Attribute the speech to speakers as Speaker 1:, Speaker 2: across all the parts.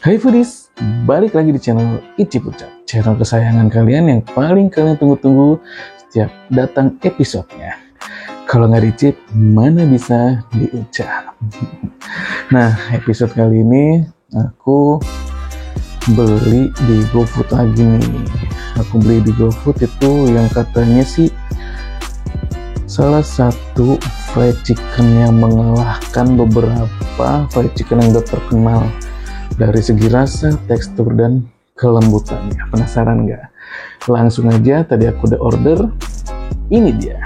Speaker 1: Hai foodies, balik lagi di channel Icip Ucap, channel kesayangan kalian yang paling kalian tunggu-tunggu setiap datang episodenya. Kalau nggak dicip, mana bisa diucap. Nah, episode kali ini aku beli di GoFood lagi nih. Aku beli di GoFood itu yang katanya sih salah satu fried chicken yang mengalahkan beberapa fried chicken yang udah terkenal dari segi rasa, tekstur, dan kelembutannya. Penasaran nggak? Langsung aja, tadi aku udah order. Ini dia.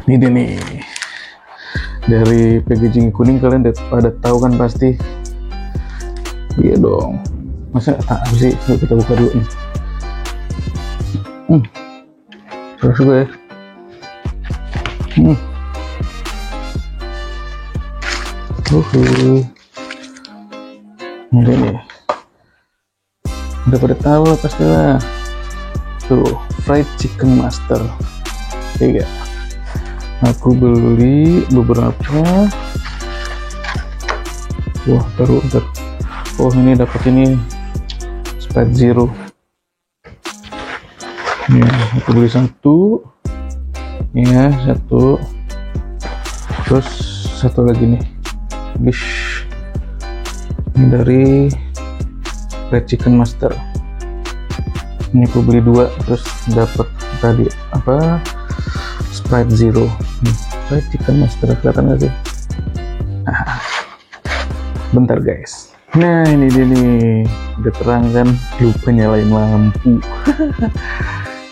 Speaker 1: Ini dia nih. Dari packaging kuning kalian udah pada tahu kan pasti. Iya dong. Masa apa sih? Yuk kita buka dulu nih. Terus gue ya. Ini nih. Udah pada tahu lah pastilah. Tuh, fried chicken master. Iya. Aku beli beberapa. Wah, baru udah. Oh, ini dapat ini Sprite Zero. Nih, aku beli satu. Ya, satu. Terus satu lagi nih. Bish. Ini dari fried chicken master. Ini aku beli dua, terus dapat tadi apa? Sprite Zero. Fried chicken master, kelihatan nggak sih? Bentar guys. Nah, ini dia nih, udah terang kan, lupa nyalain lampu.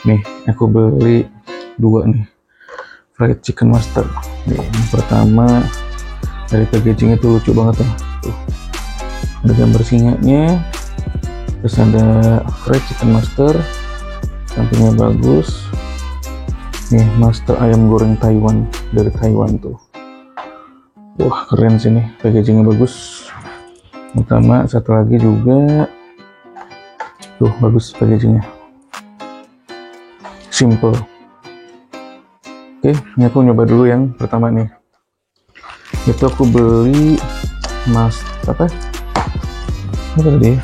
Speaker 1: Nih, aku beli dua nih, fried chicken master. Nih, yang pertama dari packaging itu lucu banget ya. Tuh, ada gambar singanya, terus ada fried chicken master, sampingnya bagus. Nih, master ayam goreng Taiwan dari Taiwan tuh. Wah, keren sih nih, packagingnya bagus. Pertama, satu lagi juga tuh bagus packagingnya, simple. Oke, ini aku nyoba dulu yang pertama nih. Itu aku beli apa tadi?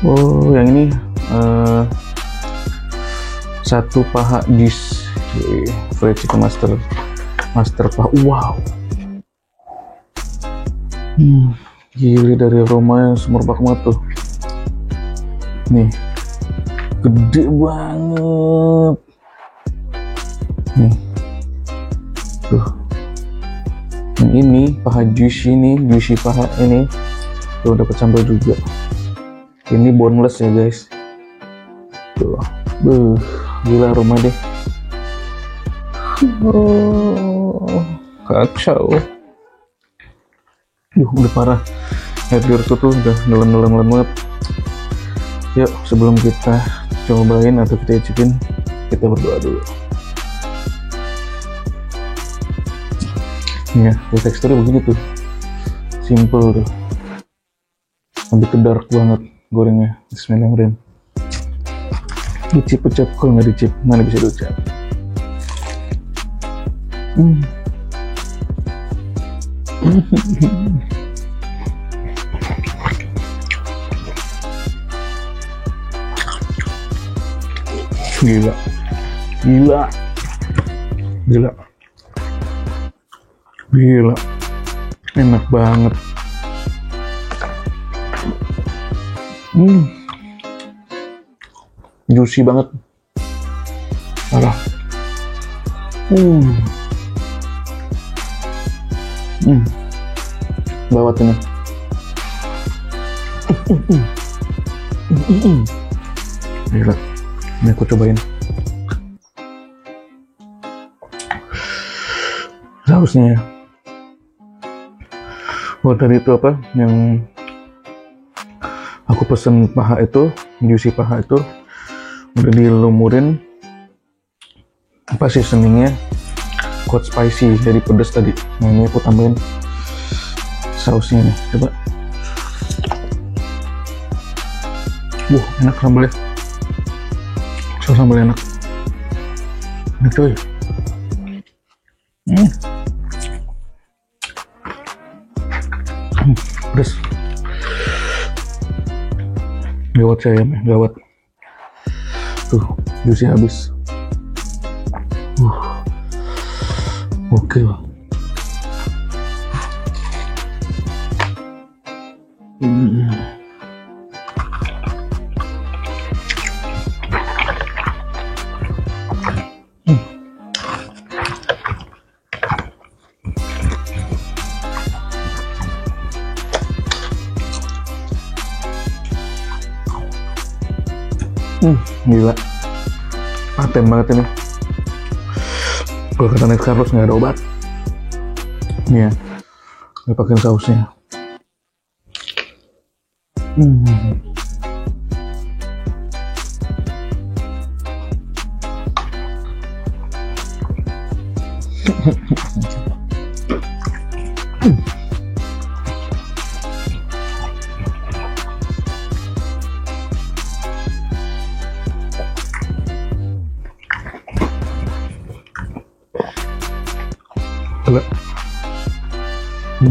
Speaker 1: Oh, yang ini satu paha dish fried chicken master paha. Wow. Gili, dari aroma yang semerbak banget tuh. Nih, gede banget. Nih, tuh. Yang ini paha juicy paha ini. Tuh dapat sambal juga. Ini boneless ya guys. Tuh, gila aroma deh. Kacau. Udah parah. Air liurku tuh udah nelen banget. Yuk, sebelum kita cobain atau kita icipin, kita berdoa dulu. Ya, teksturnya begini tuh, simple tuh, lebih ke dark banget gorengnya. Bismillahirrahmanirrahim. Dicip ucap, kalau nggak dicip mana bisa diucap. Gila, enak banget. Juicy banget, parah. Bawatnya. Gila, ini aku cobain. Sausnya ya. Oh, tadi itu apa yang aku pesen paha itu, juicy paha itu udah dilumurin apa seasoningnya, hot spicy, jadi pedas tadi. Nah, ini aku tambahin sausnya nih, coba. Enak sambalnya. Saus sambalnya enak. Enak coy. Pedas. Gawat saya, gawat. Tuh, jusnya habis. Oke. Gila, paten banget ini. Kalau kata Ned Carlos nggak ada obat. Nih ya, nggak pakai sausnya. Gila,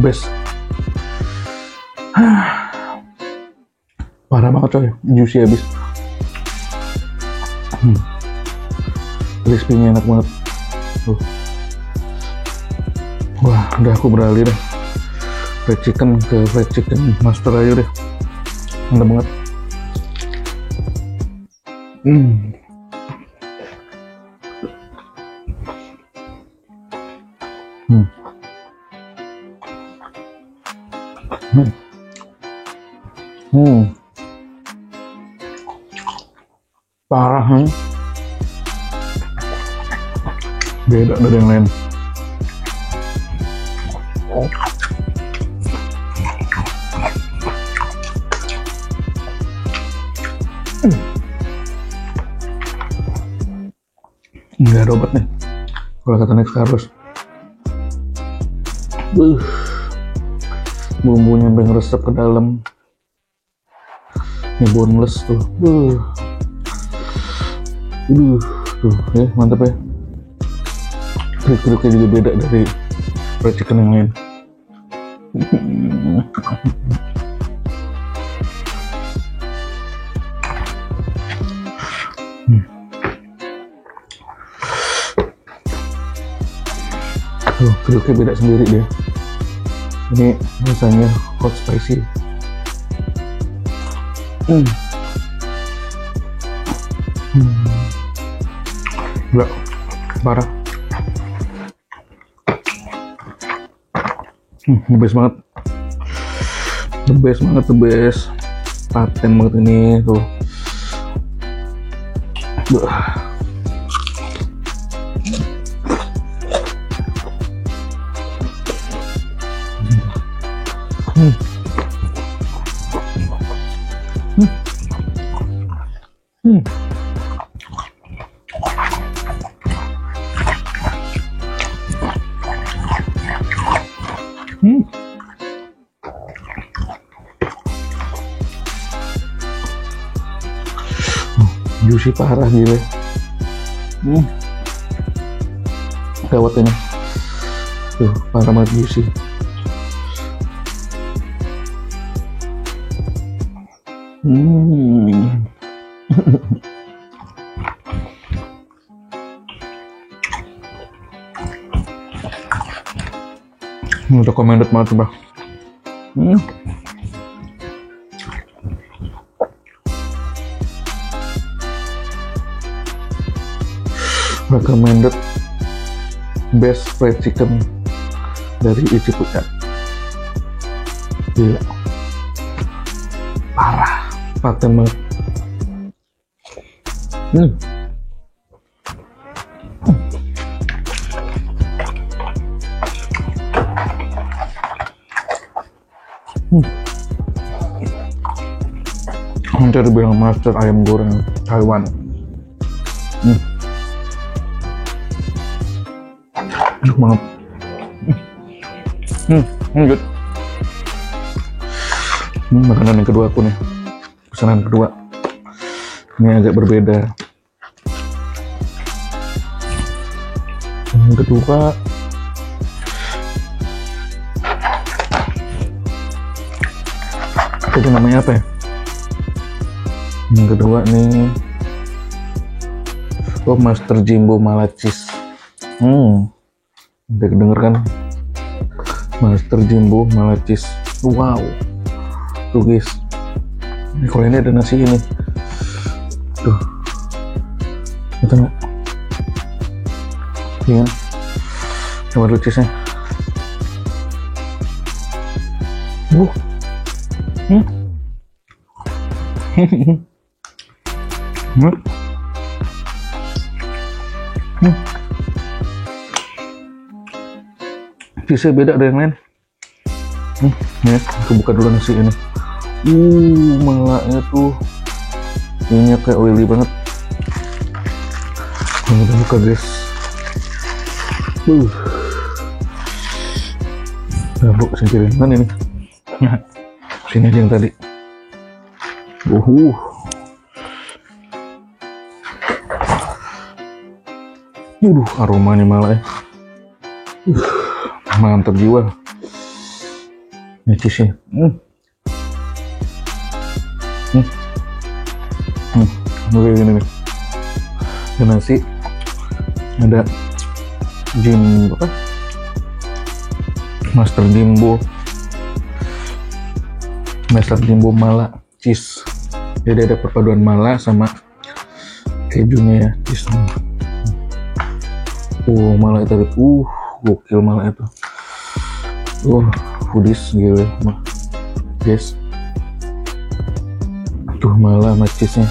Speaker 1: best. Parah banget coy, juicy habis. Crispy-nya enak banget. Wah, udah aku beralih deh. Fried chicken ke fried chicken master aja deh. Mantap banget. Parah, beda dari yang lain. Nggak ada obat nih, kalau kata Ned Carlos. Bumbunya sampai ngeresep ke dalam. Ini boneless tuh. Tuh ya, mantap ya. Kriuk-kriuknya juga beda dari fried chicken yang lain. Tuh, kriuknya beda sendiri dia. Ini rasanya hot spicy. Gila, parah. The best banget. The best. Paten banget ini tuh. Juicy parah gila. Gawat ini. Tuh, parah banget juicy. Recommended banget bang. Recommended best fried chicken dari Ichipucha. Gila, parah, paten banget. Nanti dibilang master ayam goreng Taiwan. Enak banget. Lanjut. Makanan yang kedua aku nih. Pesanan kedua. Ini agak berbeda. Yang kedua Itu namanya apa ya? Yang kedua nih, oh, Master Jimbo Mala Cheese. Udah kedenger kan? Master Jimbo Mala Cheese. Wow, tuh guys, ini kalau ini ada nasi ini, tuh, itu nggak? Iya kan? Coba dulu cheese nya. Cheese beda dari yang lain. Nih, aku buka dulu nasi ini. Malaknya tuh minyak kayak oily banget. Kita buka guys. Nah, bu, sini mana ini? Sini aja yang tadi. Aromanya malah ya. Mantap jiwa. Ini cheese-nya. Oke, gini nih. Ada nasi, ada Master Jimbo Mala Cheese. Jadi ada perpaduan mala sama kejunya ya, cheese. Mala itu gokil mala itu. Foodies gila guys. Tuh mala sama cheese-nya.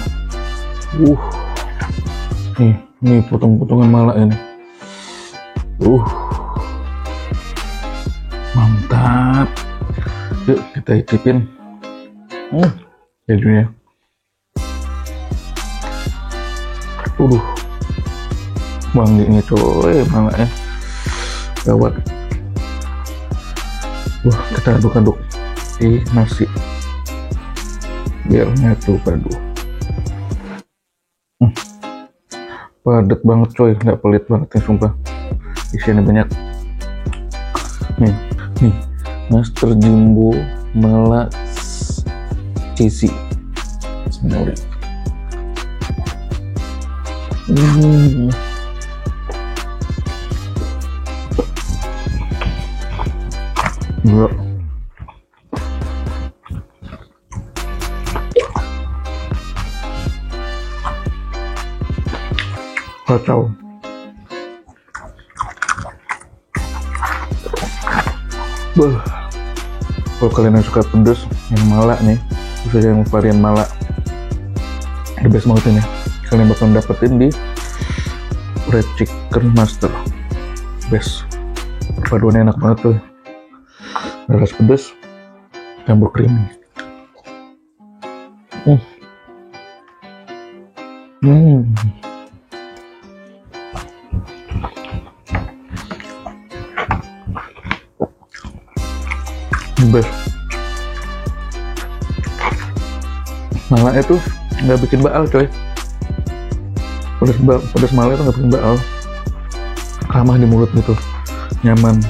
Speaker 1: Nih potong-potongan mala ini. Mantap. Yuk kita icipin. Kejunya. Wanginya coy, malaknya gawat. Kita aduk-aduk di nasi biar nyatu padu. Padat banget coy, nggak pelit banget ya sumpah. Isinya banyak. Nih Master Jimbo Mala Cheesy. Bismillah. Enggak. Kacau. Kalau kalian yang suka pedas, yang mala nih, khususnya yang varian mala, the best banget ini. Kalian bakal dapetin di Red Chicken Master. Best. Perpaduannya enak banget tuh. Rasa pedas campur creamy. Best. Malaknya tuh nggak bikin baal coy. Pedas malaknya tuh nggak bikin baal. Ramah di mulut gitu, nyaman.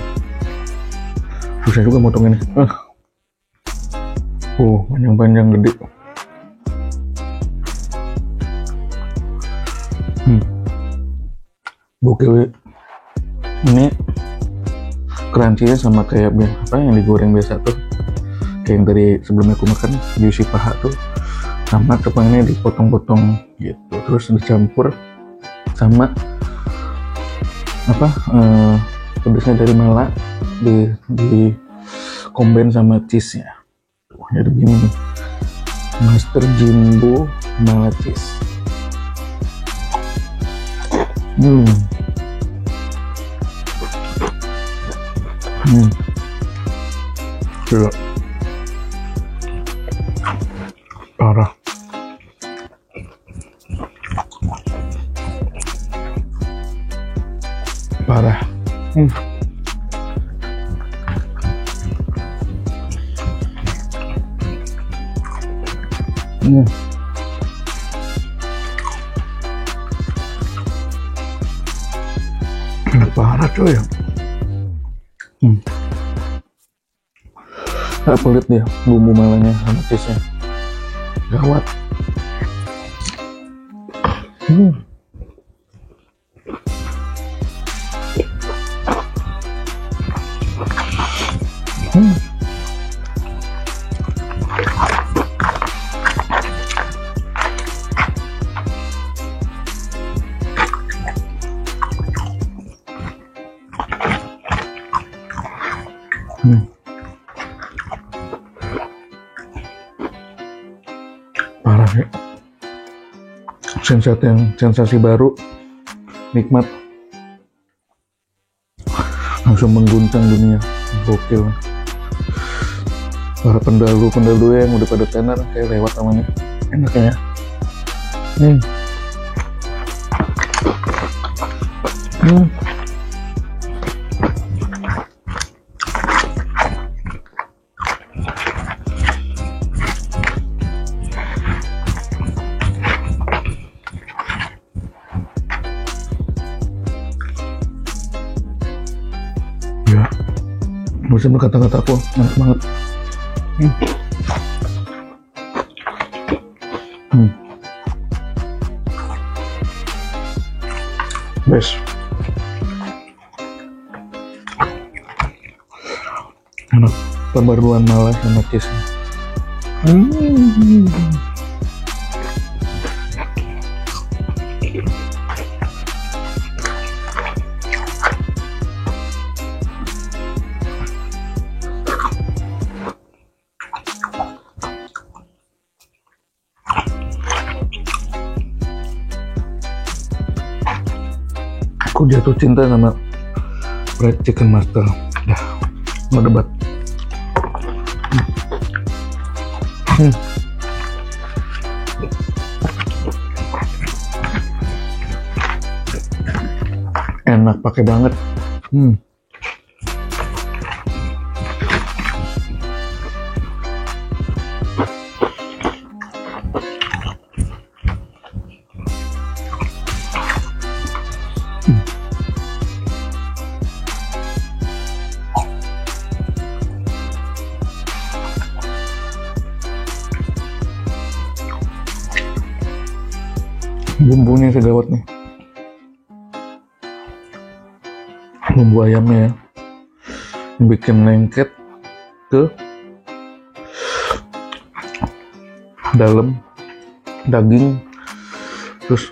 Speaker 1: Susah juga motongnya nih. Panjang-panjang gede. Gokil. Ini crunchy-nya sama kayak yang digoreng biasa tuh. Kayak yang tadi sebelumnya aku makan, juicy paha tuh. Sama kepangnya dipotong-potong gitu. Terus dicampur sama pedasnya dari mala di combine sama cheese nya. Jadi begini nih, Master Jimbo Mala Cheese. Gila. Parah. Parah coy. Gak pelit dia bumbu malanya sama cheese-nya. Gawat. Hmm. Parah ya, sensasi baru, nikmat, langsung mengguncang dunia, gokil. Para pendalu yang udah pada tenar kayak lewat namanya, enaknya ya. Ya, nggak usah berkata-kata, aku enak banget. Best. Enak, perbaruan malah sama cheese. Aku jatuh cinta sama fried chicken master. Dah, mau debat. Enak, pakai banget. Bumbunya segawat nih, bumbu ayamnya ya, bikin lengket ke dalam daging, terus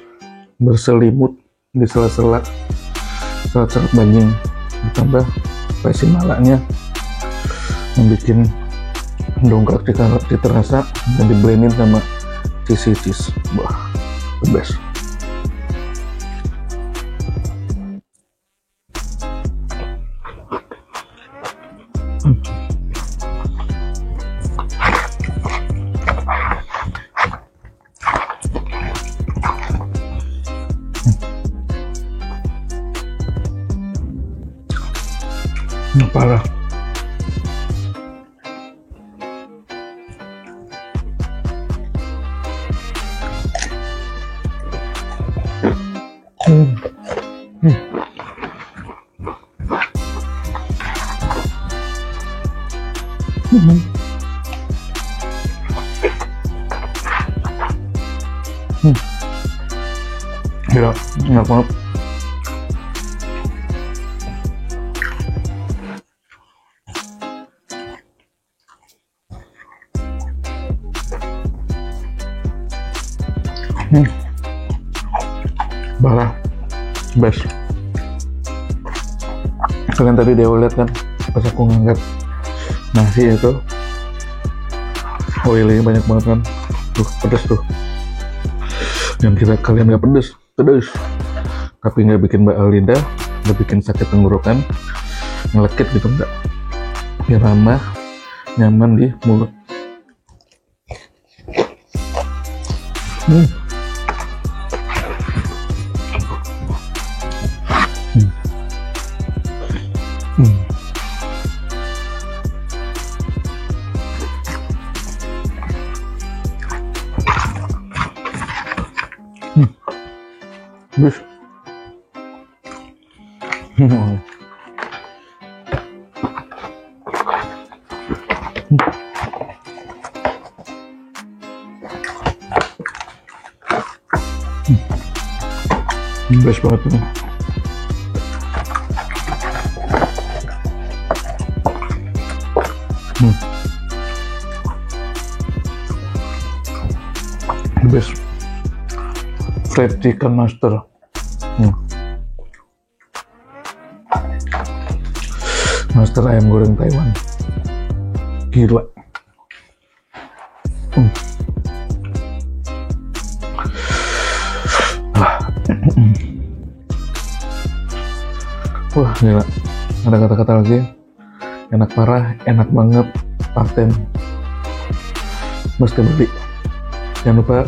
Speaker 1: berselimut di sela-sela serat-serat daging, ditambah spesi malaknya yang bikin mendongkrak cita rasa dan diblendin sama cheese. Wah, the best. Parah. Gila, enak banget. Parah, best. Kalian tadi dia lihat kan, pas aku ngangkat nasi itu, oilnya banyak banget kan, tuh pedes tuh. Yang kalian nggak pedes, tapi nggak bikin baal lidah, nggak bikin sakit tenggorokan, ngelekit gitu enggak. Ya ramah, nyaman di mulut. Bis. Best banget ini. Best fried chicken master. Master ayam goreng Taiwan. Gila. Wah, gila. Ada kata-kata lagi. Enak parah, enak banget, paten. Mesti beli. Jangan lupa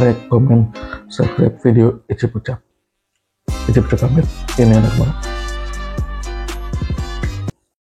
Speaker 1: like, komen, subscribe video Icip Ucap. Icip Ucap pamit. Ini enak banget.